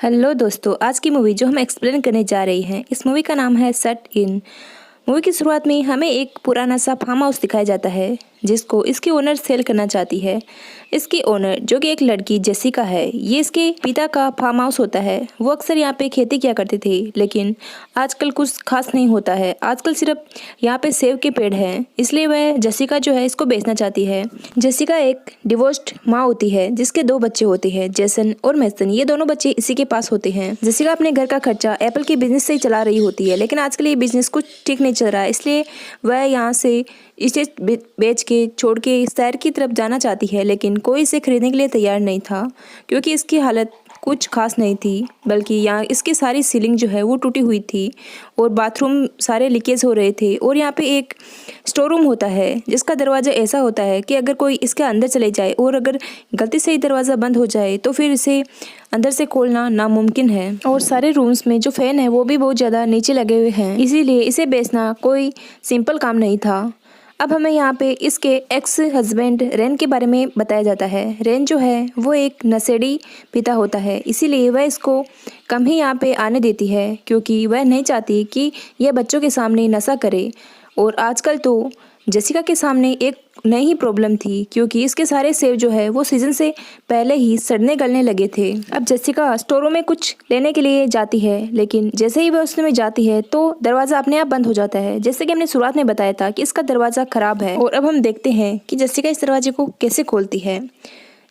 Hello दोस्तों, आज की मूवी जो हम एक्सप्लेन करने जा रही हैं, इस मूवी का नाम है शट इन। मूवी की शुरुआत में हमें एक पुराना सा फार्म हाउस दिखाया जाता है जिसको इसकी ओनर सेल करना चाहती है। इसकी ओनर जो कि एक लड़की जेसिका है, ये इसके पिता का फार्म हाउस होता है। वो अक्सर यहाँ पे खेती किया करते थे, लेकिन आजकल कुछ खास नहीं होता है। आजकल सिर्फ यहाँ पे सेब के पेड़ हैं, इसलिए वह जेसिका जो है इसको बेचना चाहती है। जेसिका एक डिवोर्स्ड माँ होती है जिसके 2 बच्चे होते हैं, जेसन और मेसन। ये दोनों बच्चे इसी के पास होते हैं। जेसिका अपने घर का खर्चा एप्पल के बिजनेस से ही चला रही होती है, लेकिन आजकल ये बिजनेस कुछ ठीक नहीं चल रहा है, इसलिए वह यहाँ से इसे बेच के छोड़ के शहर की तरफ जाना चाहती है। लेकिन कोई इसे खरीदने के लिए तैयार नहीं था, क्योंकि इसकी हालत कुछ खास नहीं थी, बल्कि यहाँ इसकी सारी सीलिंग जो है वो टूटी हुई थी और बाथरूम सारे लीकेज हो रहे थे। और यहाँ पे एक स्टोर रूम होता है जिसका दरवाज़ा ऐसा होता है कि अगर कोई इसके अंदर चले जाए और अगर गलती से ही दरवाज़ा बंद हो जाए तो फिर इसे अंदर से खोलना नामुमकिन है। और सारे रूम्स में जो फैन है वो भी बहुत ज़्यादा नीचे लगे हुए हैं, इसीलिए इसे बेचना कोई सिंपल काम नहीं था। अब हमें यहाँ पे इसके एक्स हस्बैंड रेन के बारे में बताया जाता है। रेन जो है वो एक नशेड़ी पिता होता है, इसीलिए वह इसको कम ही यहाँ पे आने देती है, क्योंकि वह नहीं चाहती कि यह बच्चों के सामने नशा करे। और आजकल तो जेसिका के सामने एक नई ही प्रॉब्लम थी, क्योंकि इसके सारे सेब जो है वो सीजन से पहले ही सड़ने गलने लगे थे। अब जेसिका स्टोरों में कुछ लेने के लिए जाती है, लेकिन जैसे ही वह उसमें जाती है तो दरवाज़ा अपने आप बंद हो जाता है। जैसे कि हमने शुरुआत में बताया था कि इसका दरवाज़ा खराब है। और अब हम देखते हैं कि जेसिका इस दरवाजे को कैसे खोलती है।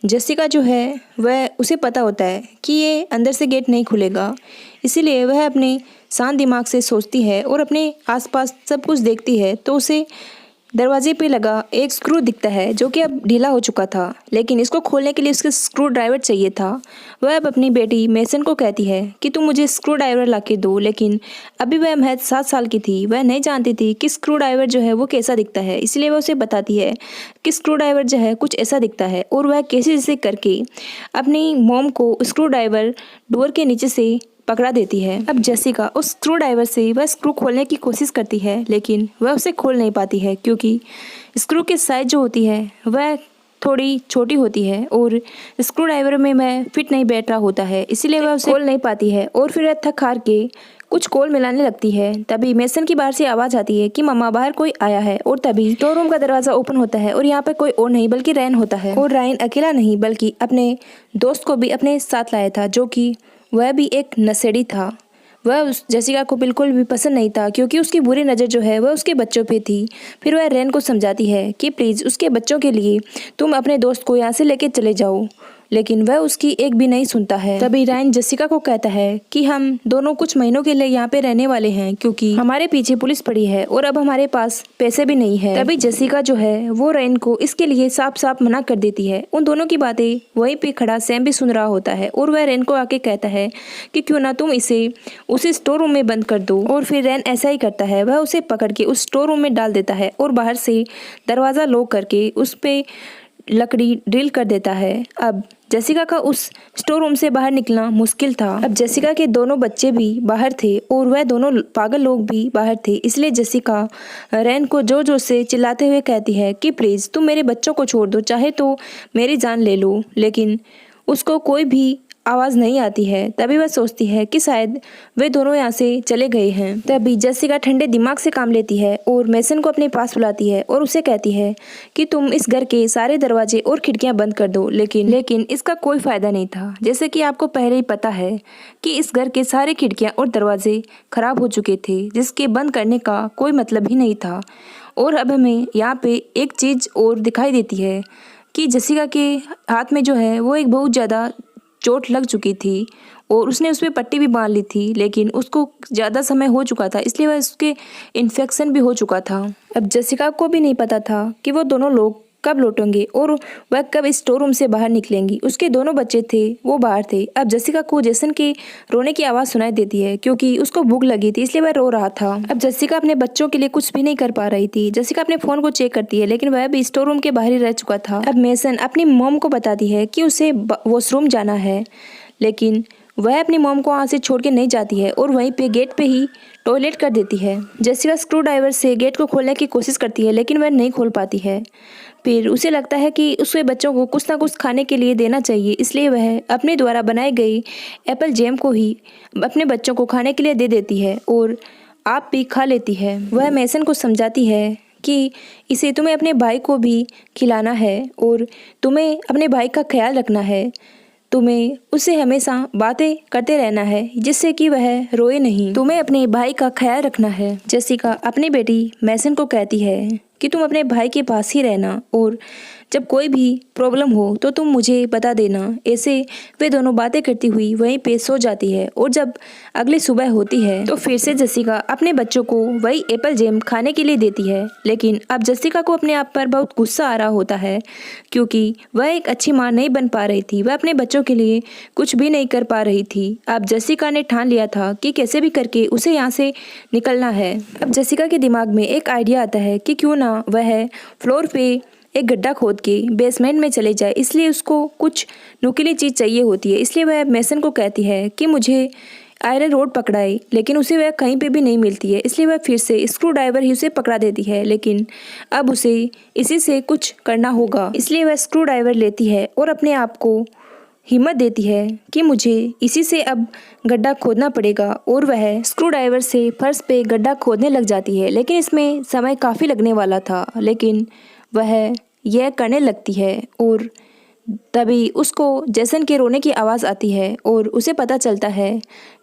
जेसिका जो है वह उसे पता होता है कि ये अंदर से गेट नहीं खुलेगा, इसीलिए वह अपने शांत दिमाग से सोचती है और अपने आसपास सब कुछ देखती है। तो उसे दरवाजे पे लगा एक स्क्रू दिखता है जो कि अब ढीला हो चुका था, लेकिन इसको खोलने के लिए उसके स्क्रू ड्राइवर चाहिए था। वह अब अपनी बेटी मेसन को कहती है कि तुम मुझे स्क्रू ड्राइवर ला के दो, लेकिन अभी वह महज 7 साल की थी। वह नहीं जानती थी कि स्क्रू ड्राइवर जो है वो कैसा दिखता है, इसलिए वह उसे बताती है कि स्क्रू ड्राइवर जो है कुछ ऐसा दिखता है। और वह कैसे जैसे करके अपनी मोम को स्क्रू ड्राइवर डोर के नीचे से पकड़ा देती है। अब जेसिका उस स्क्रू ड्राइवर से वह स्क्रू खोलने की कोशिश करती है, लेकिन वह उसे खोल नहीं पाती है, क्योंकि स्क्रू की साइज जो होती है वह थोड़ी छोटी होती है और स्क्रू ड्राइवर में वह फिट नहीं बैठ रहा होता है, इसीलिए वह उसे खोल नहीं पाती है। और फिर थक हार के कुछ कोल मिलाने लगती है। तभी मेसन की बाहर से आवाज आती है कि मम्मा बाहर कोई आया है। और तभी स्टोर रूम का दरवाजा ओपन होता है और यहाँ पे कोई और नहीं बल्कि रैन होता है। और रायन अकेला नहीं बल्कि अपने दोस्त को भी अपने साथ लाया था, जो कि वह भी एक नशेड़ी था। वह उस जेसिका को बिल्कुल भी पसंद नहीं था, क्योंकि उसकी बुरी नज़र जो है वह उसके बच्चों पे थी। फिर वह रेन को समझाती है कि प्लीज़ उसके बच्चों के लिए तुम अपने दोस्त को यहाँ से लेके चले जाओ, लेकिन वह उसकी एक भी नहीं सुनता है। तभी रायन जेसिका को कहता है कि हम दोनों कुछ महीनों के लिए यहाँ पे रहने वाले हैं, क्योंकि हमारे पीछे पुलिस पड़ी है और अब हमारे पास पैसे भी नहीं है। तभी जेसिका जो है वो रायन को इसके लिए साफ साफ मना कर देती है। उन दोनों की बातें वहीं पे खड़ा सैम भी सुन रहा होता है और वह रेन को आके कहता है कि क्यों ना तुम इसे उसी स्टोर रूम में बंद कर दो। और फिर रेन ऐसा ही करता है, वह उसे पकड़ के उस स्टोर रूम में डाल देता है और बाहर से दरवाजा लॉक करके उस पे लकड़ी ड्रिल कर देता है। अब जेसिका का उस स्टोर रूम से बाहर निकलना मुश्किल था। अब जेसिका के दोनों बच्चे भी बाहर थे और वह दोनों पागल लोग भी बाहर थे, इसलिए जेसिका रैन को जोर जोर से चिल्लाते हुए कहती है कि प्लीज़ तुम मेरे बच्चों को छोड़ दो, चाहे तो मेरी जान ले लो। लेकिन उसको कोई भी आवाज़ नहीं आती है। तभी वह सोचती है कि शायद वे दोनों यहाँ से चले गए हैं। तभी जेसिका ठंडे दिमाग से काम लेती है और मेसन को अपने पास बुलाती है और उसे कहती है कि तुम इस घर के सारे दरवाजे और खिड़कियां बंद कर दो। लेकिन इसका कोई फ़ायदा नहीं था। जैसे कि आपको पहले ही पता है कि इस घर के सारे खिड़कियाँ और दरवाजे खराब हो चुके थे, जिसके बंद करने का कोई मतलब ही नहीं था। और अब हमें यहाँ पे एक चीज़ और दिखाई देती है कि जेसिका के हाथ में जो है वो एक बहुत ज़्यादा चोट लग चुकी थी और उसने उस पर पट्टी भी बांध ली थी, लेकिन उसको ज़्यादा समय हो चुका था, इसलिए वह उसके इन्फेक्शन भी हो चुका था। अब जेसिका को भी नहीं पता था कि वो दोनों लोग कब लौटेंगे और वह कब इस स्टोर रूम से बाहर निकलेंगी। उसके दोनों बच्चे थे वो बाहर थे। अब जेसिका को जेसन के रोने की आवाज़ सुनाई देती है, क्योंकि उसको भूख लगी थी, इसलिए वह रो रहा था। अब जेसिका अपने बच्चों के लिए कुछ भी नहीं कर पा रही थी। जेसिका अपने फ़ोन को चेक करती है, लेकिन वह भी स्टोर रूम के बाहर ही रह चुका था। अब मेसन अपनी मॉम को बताती है कि उसे वॉशरूम जाना है, लेकिन वह अपनी मॉम को वहाँ से छोड़ के नहीं जाती है और वहीं पे गेट पे ही टॉयलेट कर देती है। जेसिका स्क्रू ड्राइवर से गेट को खोलने की कोशिश करती है लेकिन वह नहीं खोल पाती है। फिर उसे लगता है कि उसे बच्चों को कुछ ना कुछ खाने के लिए देना चाहिए, इसलिए वह अपने द्वारा बनाई गई एप्पल जैम को ही अपने बच्चों को खाने के लिए दे देती है और आप भी खा लेती है। वह मेसन को समझाती है कि इसे तुम्हें अपने भाई को भी खिलाना है और तुम्हें अपने भाई का ख्याल रखना है। तुम्हें उससे हमेशा बातें करते रहना है जिससे कि वह रोए नहीं। तुम्हें अपने भाई का ख्याल रखना है। जेसिका अपनी बेटी मेसन को कहती है कि तुम अपने भाई के पास ही रहना और जब कोई भी प्रॉब्लम हो तो तुम मुझे बता देना। ऐसे वे दोनों बातें करती हुई वहीं पे सो जाती है और जब अगली सुबह होती है तो फिर से जेसिका अपने बच्चों को वही एप्पल जैम खाने के लिए देती है। लेकिन अब जेसिका को अपने आप पर बहुत गुस्सा आ रहा होता है क्योंकि वह एक अच्छी माँ नहीं बन पा रही थी। वह अपने बच्चों के लिए कुछ भी नहीं कर पा रही थी। अब जेसिका ने ठान लिया था कि कैसे भी करके उसे यहाँ से निकलना है। अब जेसिका के दिमाग में एक आइडिया आता है कि क्यों ना वह फ्लोर पे एक गड्ढा खोद के बेसमेंट में चले जाए। इसलिए उसको कुछ नुकीली चीज़ चाहिए होती है। इसलिए वह मेसन को कहती है कि मुझे आयरन रोड पकड़ाई, लेकिन उसे वह कहीं पे भी नहीं मिलती है। इसलिए वह फिर से स्क्रू ड्राइवर ही उसे पकड़ा देती है, लेकिन अब उसे इसी से कुछ करना होगा। इसलिए वह स्क्रू ड्राइवर लेती है और अपने आप को हिम्मत देती है कि मुझे इसी से अब गड्ढा खोदना पड़ेगा और वह स्क्रू ड्राइवर से फर्श पे गड्ढा खोदने लग जाती है। लेकिन इसमें समय काफ़ी लगने वाला था, लेकिन वह यह करने लगती है और तभी उसको जेसन के रोने की आवाज़ आती है और उसे पता चलता है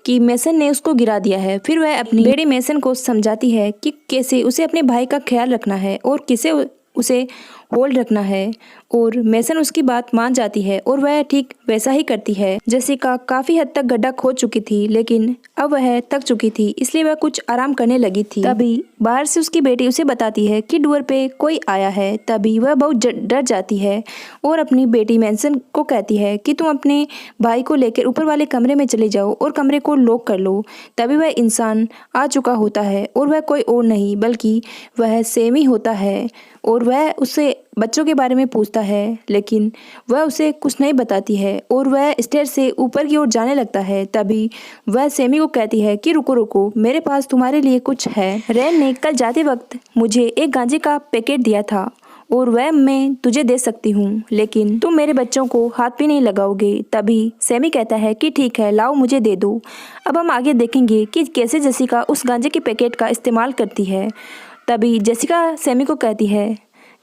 कि मेसन ने उसको गिरा दिया है। फिर वह अपनी बेटी मेसन को समझाती है कि कैसे उसे अपने भाई का ख्याल रखना है और कैसे उसे होल्ड रखना है और मेसन उसकी बात मान जाती है और वह ठीक वैसा ही करती है। जेसिका काफ़ी हद तक गड्ढा खोद चुकी थी, लेकिन अब वह थक चुकी थी, इसलिए वह कुछ आराम करने लगी थी। तभी बाहर से उसकी बेटी उसे बताती है कि डोर पे कोई आया है। तभी वह बहुत डर जाती है और अपनी बेटी मेसन को कहती है कि तुम अपने भाई को लेकर ऊपर वाले कमरे में चले जाओ और कमरे को लॉक कर लो। तभी वह इंसान आ चुका होता है और वह कोई और नहीं बल्कि वह सेमी होता है और वह उससे बच्चों के बारे में पूछता है, लेकिन वह उसे कुछ नहीं बताती है और वह स्टेयर से ऊपर की ओर जाने लगता है। तभी वह सेमी को कहती है कि रुको रुको, मेरे पास तुम्हारे लिए कुछ है। रेन ने कल जाते वक्त मुझे एक गांजे का पैकेट दिया था और वह मैं तुझे दे सकती हूँ, लेकिन तुम मेरे बच्चों को हाथ भी नहीं लगाओगे। तभी सेमी कहता है कि ठीक है, लाओ मुझे दे दो। अब हम आगे देखेंगे कि कैसे जेसिका उस गांजे के पैकेट का इस्तेमाल करती है। तभी जेसिका सेमी को कहती है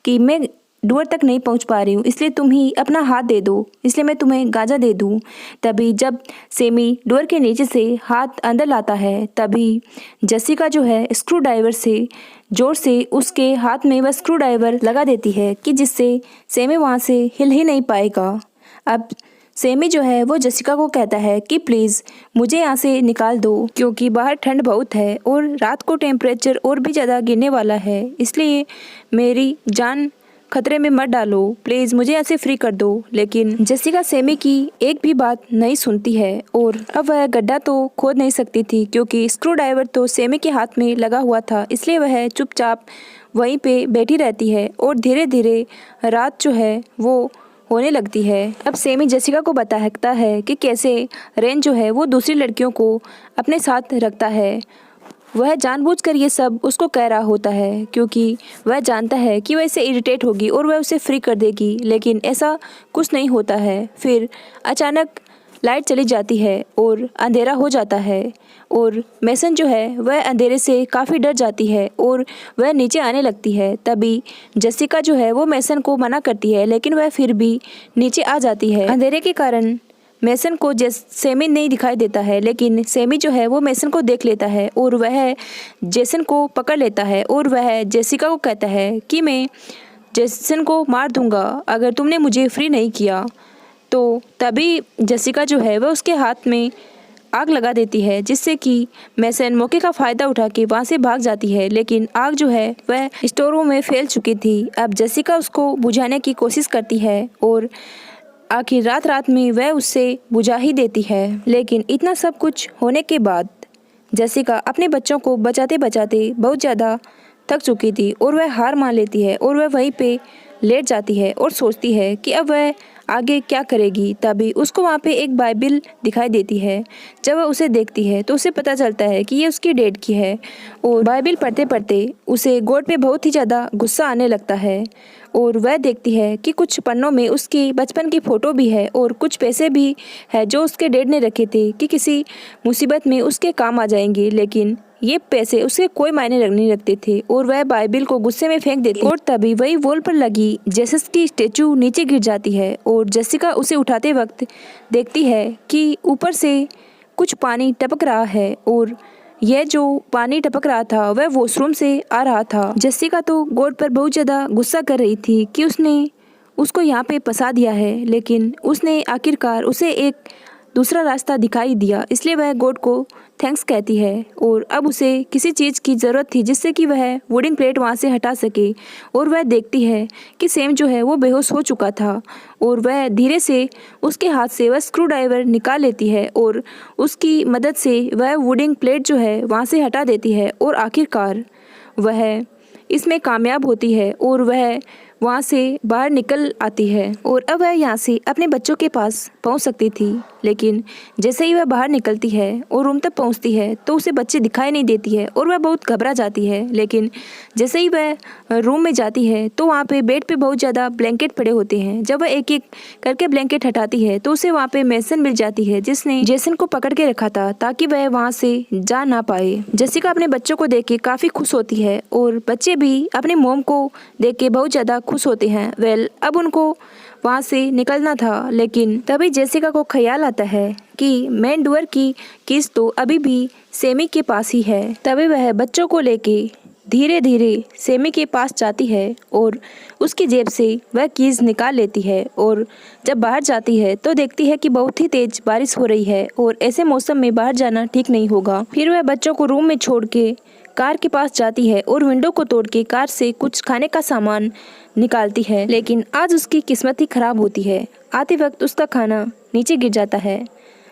कि मैं डोर तक नहीं पहुंच पा रही हूँ, इसलिए तुम ही अपना हाथ दे दो, इसलिए मैं तुम्हें गांजा दे दूँ। तभी जब सेमी डोर के नीचे से हाथ अंदर लाता है, तभी जेसिका जो है स्क्रू ड्राइवर से जोर से उसके हाथ में वह स्क्रू ड्राइवर लगा देती है कि जिससे सेमी वहाँ से हिल ही नहीं पाएगा। अब सेमी जो है वो जेसिका को कहता है कि प्लीज़ मुझे यहाँ से निकाल दो, क्योंकि बाहर ठंड बहुत है और रात को टेम्परेचर और भी ज़्यादा गिरने वाला है, इसलिए मेरी जान खतरे में मत डालो, प्लीज़ मुझे ऐसे फ्री कर दो। लेकिन जेसिका सेमी की एक भी बात नहीं सुनती है और अब वह गड्ढा तो खोद नहीं सकती थी क्योंकि स्क्रू ड्राइवर तो सेमी के हाथ में लगा हुआ था। इसलिए वह चुपचाप वहीं पे बैठी रहती है और धीरे धीरे रात जो है वो होने लगती है। अब सेमी जेसिका को बताता है कि कैसे रेन जो है वो दूसरी लड़कियों को अपने साथ रखता है। वह जानबूझकर ये सब उसको कह रहा होता है क्योंकि वह जानता है कि वह इससे इरिटेट होगी और वह उसे फ्री कर देगी, लेकिन ऐसा कुछ नहीं होता है। फिर अचानक लाइट चली जाती है और अंधेरा हो जाता है और मेसन जो है वह अंधेरे से काफ़ी डर जाती है और वह नीचे आने लगती है। तभी जेसिका जो है वो मेसन को मना करती है, लेकिन वह फिर भी नीचे आ जाती है। अंधेरे के कारण मेसन को सेमी नहीं दिखाई देता है, लेकिन सेमी जो है वो मेसन को देख लेता है और वह जेसन को पकड़ लेता है और वह जेसिका को कहता है कि मैं जेसन को मार दूंगा अगर तुमने मुझे फ्री नहीं किया। तो तभी जेसिका जो है वह उसके हाथ में आग लगा देती है, जिससे कि मेसन मौके का फ़ायदा उठा के वहाँ से भाग जाती है, लेकिन आग जो है वह स्टोर रूम में फैल चुकी थी। अब जेसिका उसको बुझाने की कोशिश करती है और आखिर रात में वह उससे बुझा ही देती है। लेकिन इतना सब कुछ होने के बाद जेसिका अपने बच्चों को बचाते बचाते बहुत ज़्यादा थक चुकी थी और वह हार मान लेती है और वह वहीं पे लेट जाती है और सोचती है कि अब वह आगे क्या करेगी। तभी उसको वहाँ पे एक बाइबिल दिखाई देती है। जब वह उसे देखती है तो उसे पता चलता है कि ये उसकी डैड की है और बाइबिल पढ़ते पढ़ते उसे गॉड पे बहुत ही ज़्यादा गुस्सा आने लगता है और वह देखती है कि कुछ पन्नों में उसकी बचपन की फ़ोटो भी है और कुछ पैसे भी है जो उसके डैड ने रखे थे कि किसी मुसीबत में उसके काम आ जाएंगे, लेकिन ये पैसे उसे कोई मायने नहीं रखते थे और वह बाइबिल को गुस्से में फेंक देती है। और तभी वही वॉल पर लगी जेसस की स्टेचू नीचे गिर जाती है और जेसिका उसे उठाते वक्त देखती है कि ऊपर से कुछ पानी टपक रहा है और यह जो पानी टपक रहा था वह वॉशरूम से आ रहा था। जेसिका तो गॉड पर बहुत ज़्यादा गुस्सा कर रही थी कि उसने उसको यहाँ पे फंसा दिया है, लेकिन उसने आखिरकार उसे एक दूसरा रास्ता दिखाई दिया, इसलिए वह गॉड को थैंक्स कहती है। और अब उसे किसी चीज़ की ज़रूरत थी जिससे कि वह वुडन प्लेट वहाँ से हटा सके और वह देखती है कि सैम जो है वो बेहोश हो चुका था और वह धीरे से उसके हाथ से वह स्क्रू ड्राइवर निकाल लेती है और उसकी मदद से वह वुडन प्लेट जो है वहाँ से हटा देती है और आखिरकार वह इसमें कामयाब होती है और वह वहाँ से बाहर निकल आती है और अब वह यहाँ से अपने बच्चों के पास पहुँच सकती थी। लेकिन जैसे ही वह बाहर निकलती है और रूम तक पहुँचती है तो उसे बच्चे दिखाई नहीं देती है और वह बहुत घबरा जाती है। लेकिन जैसे ही वह रूम में जाती है तो वहाँ पे बेड पे बहुत ज़्यादा ब्लैंकेट पड़े होते हैं। जब वह एक एक करके ब्लैंकेट हटाती है तो उसे वहाँ पे मेसन मिल जाती है जिसने जेसन को पकड़ के रखा था ताकि वह वहाँ से जा ना पाए। जेसिका अपने बच्चों को देख के काफ़ी खुश होती है और बच्चे भी अपने मोम को देख के बहुत ज़्यादा खुश होते हैं। अब उनको वहाँ से निकलना था, लेकिन तभी जेसिका को ख्याल आता है कि मेन डोर की कीज तो अभी भी सेमी के पास ही है। तभी वह बच्चों को लेके धीरे धीरे सेमी के पास जाती है और उसकी जेब से वह कीज निकाल लेती है और जब बाहर जाती है तो देखती है कि बहुत ही तेज बारिश हो रही है और ऐसे मौसम में बाहर जाना ठीक नहीं होगा। फिर वह बच्चों को रूम में छोड़ के कार के पास जाती है और विंडो को तोड़ के कार से कुछ खाने का सामान निकालती है, लेकिन आज उसकी किस्मत ही खराब होती है। आते वक्त उसका खाना नीचे गिर जाता है,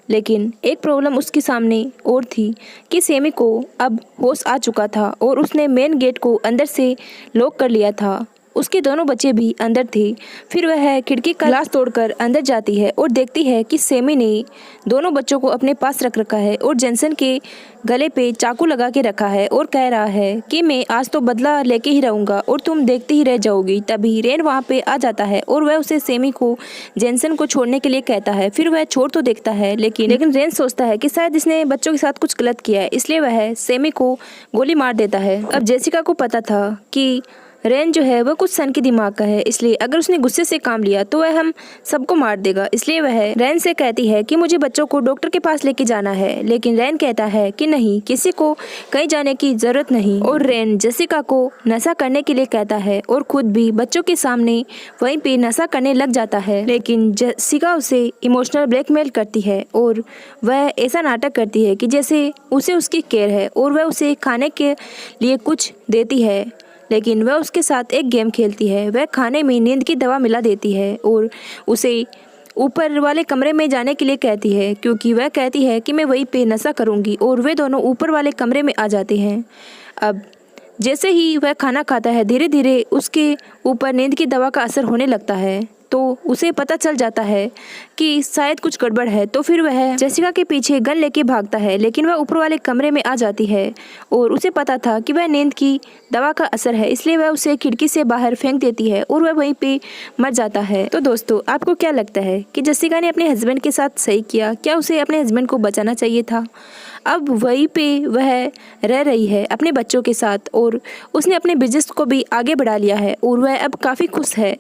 लेकिन एक प्रॉब्लम उसके सामने और थी कि सेमी को अब होश आ चुका था और उसने मेन गेट को अंदर से लॉक कर लिया था। उसके दोनों बच्चे भी अंदर थे। फिर वह खिड़की का ग्लास तोड़कर अंदर जाती है और देखती है कि सेमी ने दोनों बच्चों को अपने पास रख रखा है और जेसन के गले पे चाकू लगा के रखा है और कह रहा है कि मैं आज तो बदला लेके ही रहूंगा और तुम देखते ही रह जाओगी। तभी रेन वहाँ पे आ जाता है और वह उसे सेमी को जेसन को छोड़ने के लिए कहता है। फिर वह छोड़ तो देखता है, लेकिन रेन सोचता है कि शायद इसने बच्चों के साथ कुछ गलत किया है, इसलिए वह सेमी को गोली मार देता है। अब जेसिका को पता था कि रेन जो है वह कुछ सन के दिमाग का है, इसलिए अगर उसने गुस्से से काम लिया तो वह हम सबको मार देगा। इसलिए वह रेन से कहती है कि मुझे बच्चों को डॉक्टर के पास लेके जाना है, लेकिन रेन कहता है कि नहीं, किसी को कहीं जाने की जरूरत नहीं। और रेन जेसिका को नशा करने के लिए कहता है और खुद भी बच्चों के सामने वहीं पे नशा करने लग जाता है, लेकिन जेसिका उसे इमोशनल ब्लैकमेल करती है और वह ऐसा नाटक करती है कि जैसे उसे उसकी केयर है और वह उसे खाने के लिए कुछ देती है, लेकिन वह उसके साथ एक गेम खेलती है। वह खाने में नींद की दवा मिला देती है और उसे ऊपर वाले कमरे में जाने के लिए कहती है, क्योंकि वह कहती है कि मैं वहीं पे नशा करूंगी। और वे दोनों ऊपर वाले कमरे में आ जाते हैं। अब जैसे ही वह खाना खाता है धीरे धीरे उसके ऊपर नींद की दवा का असर होने लगता है, तो उसे पता चल जाता है कि शायद कुछ गड़बड़ है। तो फिर वह जेसिका के पीछे गन लेके भागता है, लेकिन वह ऊपर वाले कमरे में आ जाती है और उसे पता था कि वह नींद की दवा का असर है, इसलिए वह उसे खिड़की से बाहर फेंक देती है और वह वहीं पे मर जाता है। तो दोस्तों, आपको क्या लगता है कि जेसिका ने अपने हस्बैंड के साथ सही किया? क्या उसे अपने हस्बैंड को बचाना चाहिए था? अब वहीं पे वह रह रही है अपने बच्चों के साथ और उसने अपने बिजनेस को भी आगे बढ़ा लिया है और वह अब काफ़ी खुश है,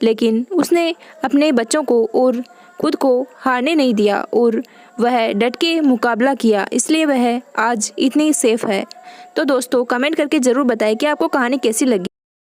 लेकिन उसने अपने बच्चों को और खुद को हारने नहीं दिया और वह डट के मुकाबला किया, इसलिए वह आज इतनी सेफ है। तो दोस्तों, कमेंट करके ज़रूर बताएं कि आपको कहानी कैसी लगी।